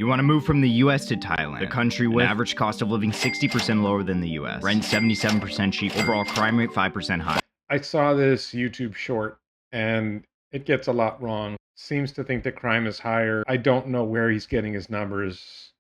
You want to move from the US to Thailand, the country with an average cost of living 60% lower than the US, rent 77% cheaper, overall crime rate 5% higher. I saw this YouTube short and it gets a lot wrong. Seems to think that crime is higher. I don't know where he's getting his numbers.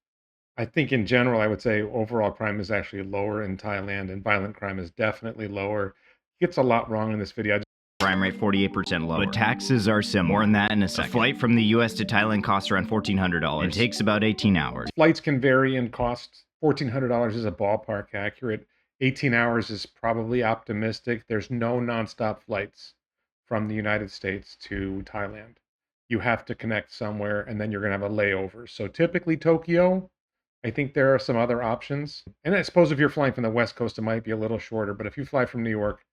I think in general, I would say overall crime is actually lower in Thailand and violent crime is definitely lower. He gets a lot wrong in this video. Crime rate 48% lower, but taxes are similar. More on that in a second. A flight from the US to Thailand costs around $1,400. It takes about 18 hours. Flights can vary in cost. $1,400 is a ballpark accurate. 18 hours is probably optimistic. There's no nonstop flights from the United States to Thailand. You have to connect somewhere and then you're going to have a layover. So typically Tokyo, I think there are some other options. And I suppose if you're flying from the West Coast, it might be a little shorter. But if you fly from New York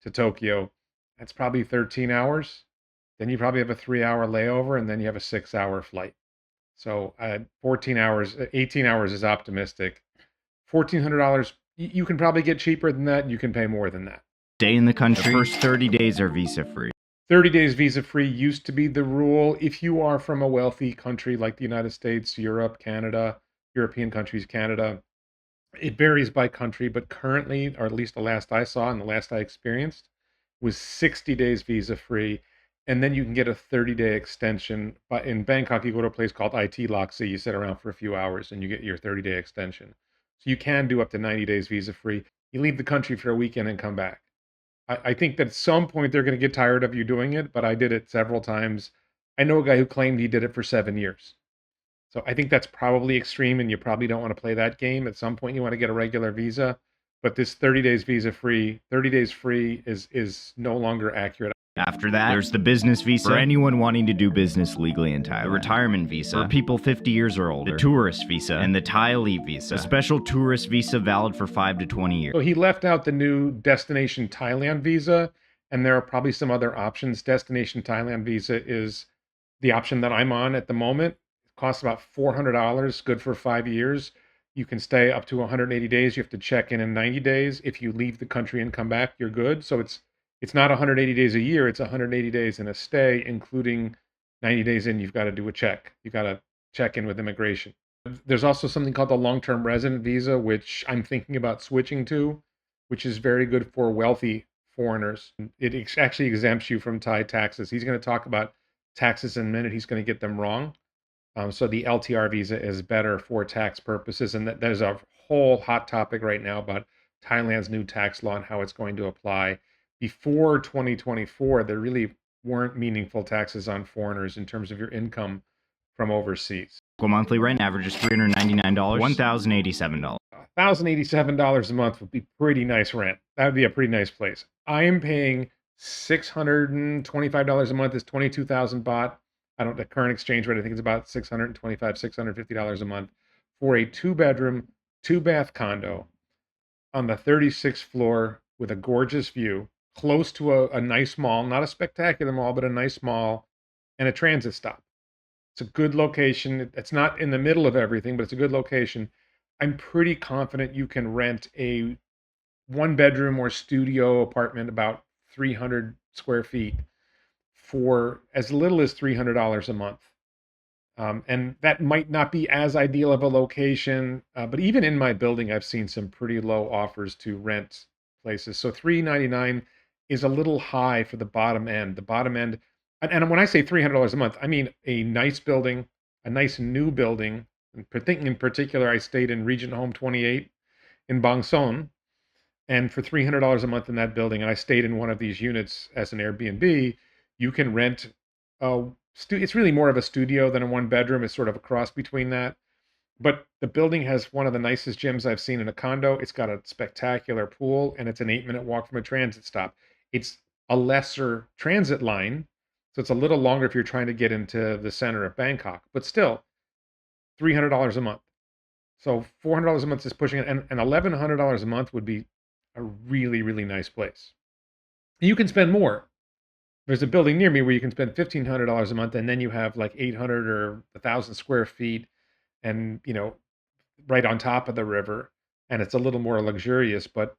to Tokyo, that's probably 13 hours. Then you probably have a 3-hour layover and then you have a 6-hour flight. So 14 hours, 18 hours is optimistic. $1,400, you can probably get cheaper than that. And you can pay more than that. Stay in the country. The first 30 days are visa free. 30 days visa free used to be the rule. If you are from a wealthy country like the United States, Europe, Canada, European countries, Canada, it varies by country, but currently, or at least the last I saw and the last I experienced, was 60 days visa free. And then you can get a 30-day extension. But in Bangkok, you go to a place called IT Loxi. You sit around for a few hours and you get your 30-day extension. So you can do up to 90 days visa free. You leave the country for a weekend and come back. I think that at some point they're going to get tired of you doing it, but I did it several times. I know a guy who claimed he did it for 7 years. So I think that's probably extreme and you probably don't want to play that game. At some point you want to get a regular visa, but this 30 days visa free, 30 days free is no longer accurate. After that, there's the business visa for anyone wanting to do business legally in Thailand, the retirement visa for people 50 years or older, the tourist visa, and the Thai elite visa, a special tourist visa valid for 5 to 20 years. So he left out the new Destination Thailand visa, and there are probably some other options. Destination Thailand visa is the option that I'm on at the moment. It costs about $400, good for 5 years. You can stay up to 180 days. You have to check in 90 days. If you leave the country and come back, you're good. So it's not 180 days a year. It's 180 days in a stay, including 90 days in, you've got to do a check. You've got to check in with immigration. There's also something called the long-term resident visa, which I'm thinking about switching to, which is very good for wealthy foreigners. It actually exempts you from Thai taxes. He's going to talk about taxes in a minute. He's going to get them wrong. So the LTR visa is better for tax purposes. And there's a whole hot topic right now about Thailand's new tax law and how it's going to apply. Before 2024, there really weren't meaningful taxes on foreigners in terms of your income from overseas. Monthly rent averages $399, $1,087. $1,087 a month would be pretty nice rent. That would be a pretty nice place. I am paying $625 a month is 22,000 baht. The current exchange rate, I think it's about $625, $650 a month for a 2-bedroom, 2-bath condo on the 36th floor with a gorgeous view, close to a nice mall, not a spectacular mall, but a nice mall, and a transit stop. It's a good location. It's not in the middle of everything, but it's a good location. I'm pretty confident you can rent a 1-bedroom or studio apartment, about 300 square feet, for as little as $300 a month. And that might not be as ideal of a location, but even in my building, I've seen some pretty low offers to rent places. So $399 is a little high for the bottom end. The bottom end, and when I say $300 a month, I mean a nice building, a nice new building. In particular, I stayed in Regent Home 28 in Bang Son, and for $300 a month in that building, and I stayed in one of these units as an Airbnb, you can rent it's really more of a studio than a 1-bedroom. It's sort of a cross between that. But the building has one of the nicest gyms I've seen in a condo. It's got a spectacular pool, and it's an 8-minute walk from a transit stop. It's a lesser transit line, so it's a little longer if you're trying to get into the center of Bangkok. But still, $300 a month. So $400 a month is pushing it, and $1,100 a month would be a really, really nice place. You can spend more. There's a building near me where you can spend $1,500 a month, and then you have like 800 or 1,000 square feet, and right on top of the river, and it's a little more luxurious. But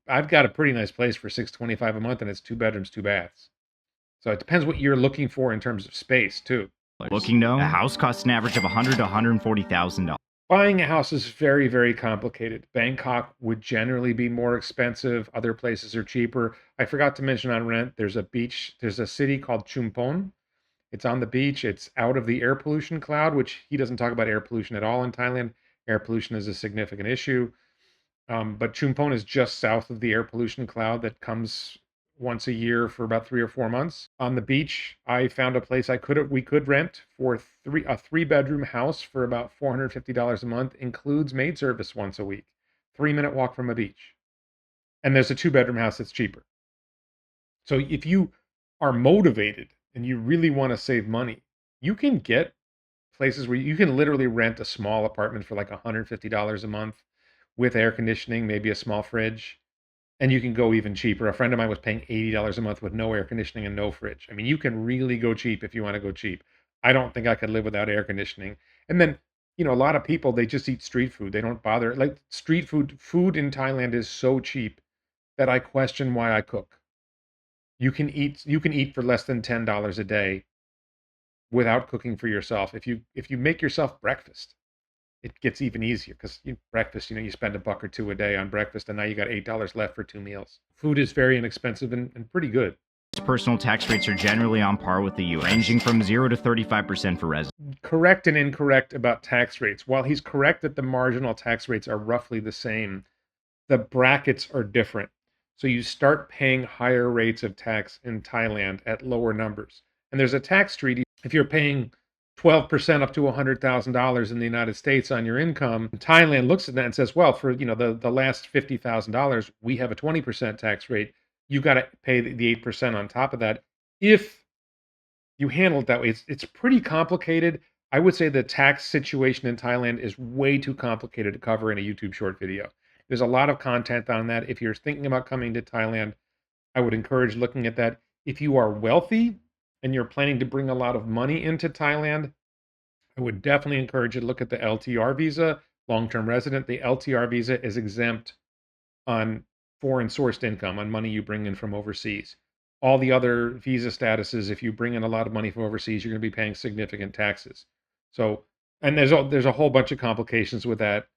I've got a pretty nice place for $625 a month, and it's 2 bedrooms, 2 baths. So it depends what you're looking for in terms of space too. Looking though, a house costs an average of $100,000 to $140,000. Buying a house is very, very complicated. Bangkok would generally be more expensive. Other places are cheaper. I forgot to mention on rent, there's a city called Chumpon. It's on the beach. It's out of the air pollution cloud, which he doesn't talk about air pollution at all in Thailand. Air pollution is a significant issue. But Chumpon is just south of the air pollution cloud that comes once a year for about 3 or 4 months. On the beach, I found a place we could rent for a 3-bedroom house for about $450 a month, includes maid service once a week. 3-minute walk from a beach. And there's a 2-bedroom house that's cheaper. So if you are motivated and you really want to save money, you can get places where you can literally rent a small apartment for like $150 a month with air conditioning, maybe a small fridge, and you can go even cheaper. A friend of mine was paying $80 a month with no air conditioning and no fridge. I mean, you can really go cheap if you want to go cheap. I don't think I could live without air conditioning. And then, a lot of people, they just eat street food. They don't bother. Like street food in Thailand is so cheap that I question why I cook. You can eat for less than $10 a day without cooking for yourself. If you make yourself breakfast, it gets even easier because breakfast, you spend $1 or $2 a day on breakfast, and now you got $8 left for 2 meals. Food is very inexpensive and pretty good. Personal tax rates are generally on par with the U.S., ranging from 0 to 35% for residents. Correct and incorrect about tax rates. While he's correct that the marginal tax rates are roughly the same, the brackets are different. So you start paying higher rates of tax in Thailand at lower numbers. And there's a tax treaty. If you're paying 12% up to $100,000 in the United States on your income, Thailand looks at that and says, well, for the last $50,000, we have a 20% tax rate. You got to pay the 8% on top of that. If you handle it that way, it's pretty complicated. I would say the tax situation in Thailand is way too complicated to cover in a YouTube short video. There's a lot of content on that. If you're thinking about coming to Thailand, I would encourage looking at that. If you are wealthy and you're planning to bring a lot of money into Thailand, I would definitely encourage you to look at the LTR visa, long-term resident. The LTR visa is exempt on foreign sourced income, on money you bring in from overseas. All the other visa statuses, if you bring in a lot of money from overseas, you're going to be paying significant taxes. So, and there's a whole bunch of complications with that.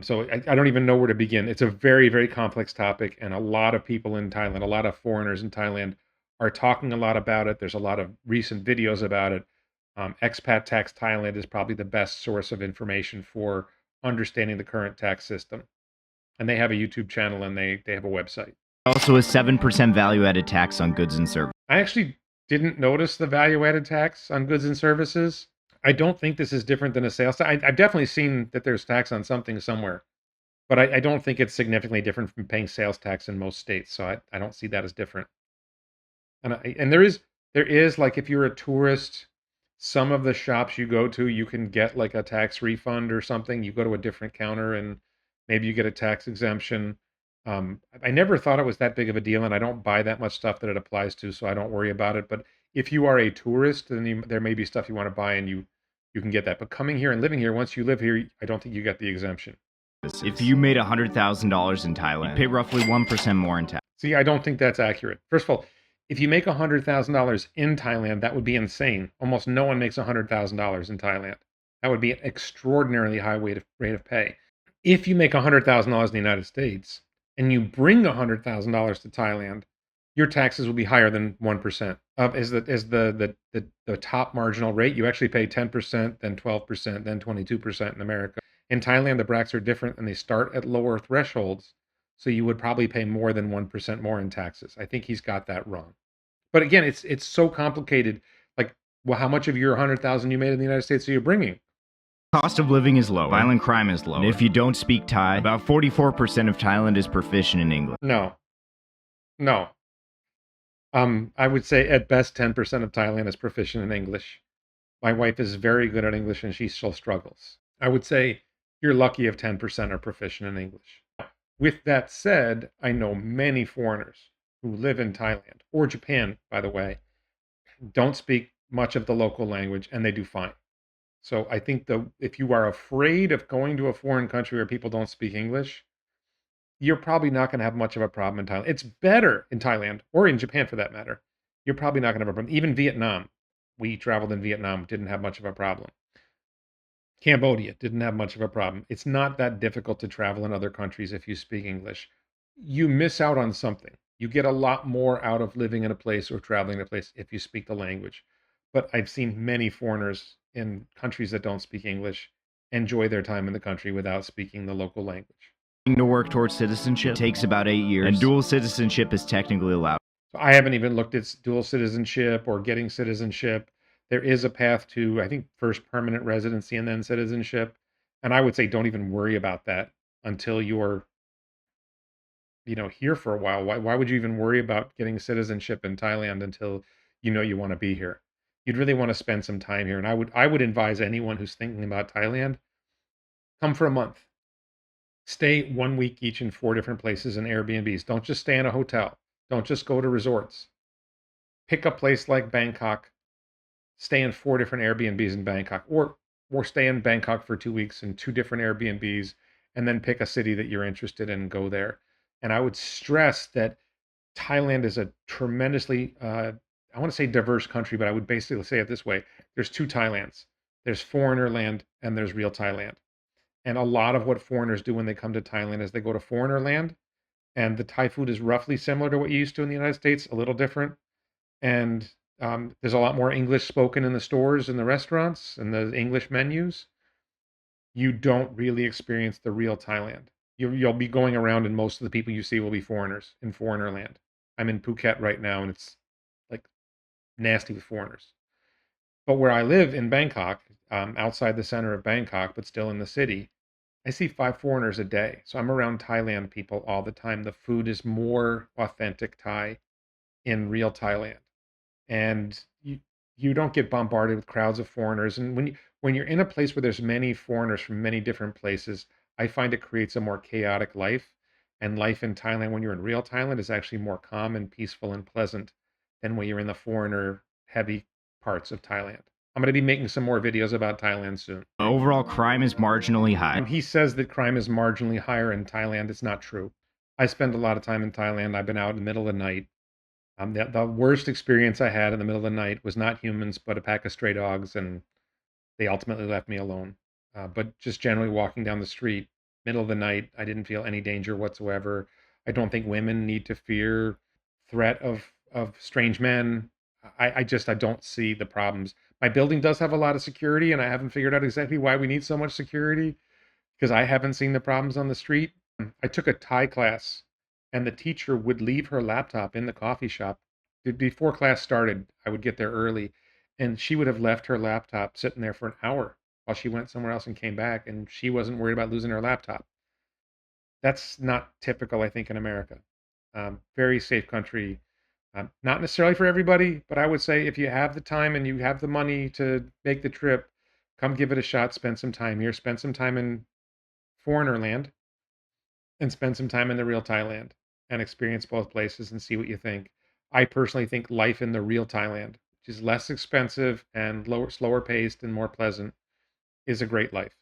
So I don't even know where to begin. It's a very, very complex topic, and a lot of people in Thailand, a lot of foreigners in Thailand are talking a lot about it. There's a lot of recent videos about it. Expat Tax Thailand is probably the best source of information for understanding the current tax system. And they have a YouTube channel and they have a website. Also a 7% value-added tax on goods and services. I actually didn't notice the value-added tax on goods and services. I don't think this is different than a sales tax. I've definitely seen that there's tax on something somewhere, but I don't think it's significantly different from paying sales tax in most states. So I don't see that as different. And there is like, if you're a tourist, some of the shops you go to, you can get like a tax refund or something. You go to a different counter and maybe you get a tax exemption. I never thought it was that big of a deal, and I don't buy that much stuff that it applies to, so I don't worry about it. But if you are a tourist, then there may be stuff you want to buy, and you can get that. But coming here and living here, once you live here, I don't think you get the exemption. If you made $100,000 in Thailand, you pay roughly 1% more in tax. See, I don't think that's accurate. First of all, if you make $100,000 in Thailand, that would be insane. Almost no one makes $100,000 in Thailand. That would be an extraordinarily high rate of pay. If you make $100,000 in the United States and you bring $100,000 to Thailand, your taxes will be higher than 1%. Is the top marginal rate. You actually pay 10%, then 12%, then 22% in America. In Thailand, the brackets are different, and they start at lower thresholds. So you would probably pay more than 1% more in taxes. I think he's got that wrong. But again, it's so complicated. Like, well, how much of your $100,000 you made in the United States are you bringing? Cost of living is low. Violent crime is low. And if you don't speak Thai, about 44% of Thailand is proficient in English. No. I would say at best 10% of Thailand is proficient in English. My wife is very good at English, and she still struggles. I would say you're lucky if 10% are proficient in English. With that said, I know many foreigners who live in Thailand, or Japan, by the way, don't speak much of the local language, and they do fine. So I think if you are afraid of going to a foreign country where people don't speak English, you're probably not going to have much of a problem in Thailand. It's better in Thailand, or in Japan for that matter. You're probably not going to have a problem. Even Vietnam. We traveled in Vietnam, didn't have much of a problem. Cambodia didn't have much of a problem. It's not that difficult to travel in other countries if you speak English. You miss out on something. You get a lot more out of living in a place or traveling in a place if you speak the language. But I've seen many foreigners in countries that don't speak English enjoy their time in the country without speaking the local language. To work towards citizenship takes about 8 years, and dual citizenship is technically allowed. So I haven't even looked at dual citizenship or getting citizenship. There is a path to, I think, first permanent residency and then citizenship. And I would say don't even worry about that until you're, here for a while. Why would you even worry about getting citizenship in Thailand until you want to be here? You'd really want to spend some time here. And I would advise anyone who's thinking about Thailand, come for a month. Stay 1 week each in 4 different places in Airbnbs. Don't just stay in a hotel. Don't just go to resorts. Pick a place like Bangkok, stay in 4 different Airbnbs in Bangkok, or stay in Bangkok for 2 weeks in 2 different Airbnbs, and then pick a city that you're interested in and go there. And I would stress that Thailand is a tremendously, I want to say diverse country, but I would basically say it this way. There's 2 Thailands. There's foreigner land and there's real Thailand. And a lot of what foreigners do when they come to Thailand is they go to foreigner land, and the Thai food is roughly similar to what you used to in the United States, a little different. And there's a lot more English spoken in the stores and the restaurants and the English menus. You don't really experience the real Thailand. You'll be going around, and most of the people you see will be foreigners in foreigner land. I'm in Phuket right now, and it's like nasty with foreigners. But where I live in Bangkok, outside the center of Bangkok, but still in the city, I see 5 foreigners a day. So I'm around Thailand people all the time. The food is more authentic Thai in real Thailand. And you don't get bombarded with crowds of foreigners. And when you're in a place where there's many foreigners from many different places, I find it creates a more chaotic life. And life in Thailand, when you're in real Thailand, is actually more calm and peaceful and pleasant than when you're in the foreigner heavy parts of Thailand. I'm going to be making some more videos about Thailand soon. Overall, crime is marginally high. He says that crime is marginally higher in Thailand. It's not true. I spend a lot of time in Thailand. I've been out in the middle of the night. The worst experience I had in the middle of the night was not humans, but a pack of stray dogs, and they ultimately left me alone. But just generally walking down the street, middle of the night, I didn't feel any danger whatsoever. I don't think women need to fear threat of strange men. I don't see the problems. My building does have a lot of security, and I haven't figured out exactly why we need so much security because I haven't seen the problems on the street. I took a Thai class, and the teacher would leave her laptop in the coffee shop. Before class started, I would get there early, and she would have left her laptop sitting there for an hour while she went somewhere else and came back, and she wasn't worried about losing her laptop. That's not typical, I think, in America. Very safe country. Not necessarily for everybody, but I would say if you have the time and you have the money to make the trip, come give it a shot. Spend some time here. Spend some time in foreigner land and spend some time in the real Thailand and experience both places and see what you think. I personally think life in the real Thailand, which is less expensive and slower paced and more pleasant, is a great life.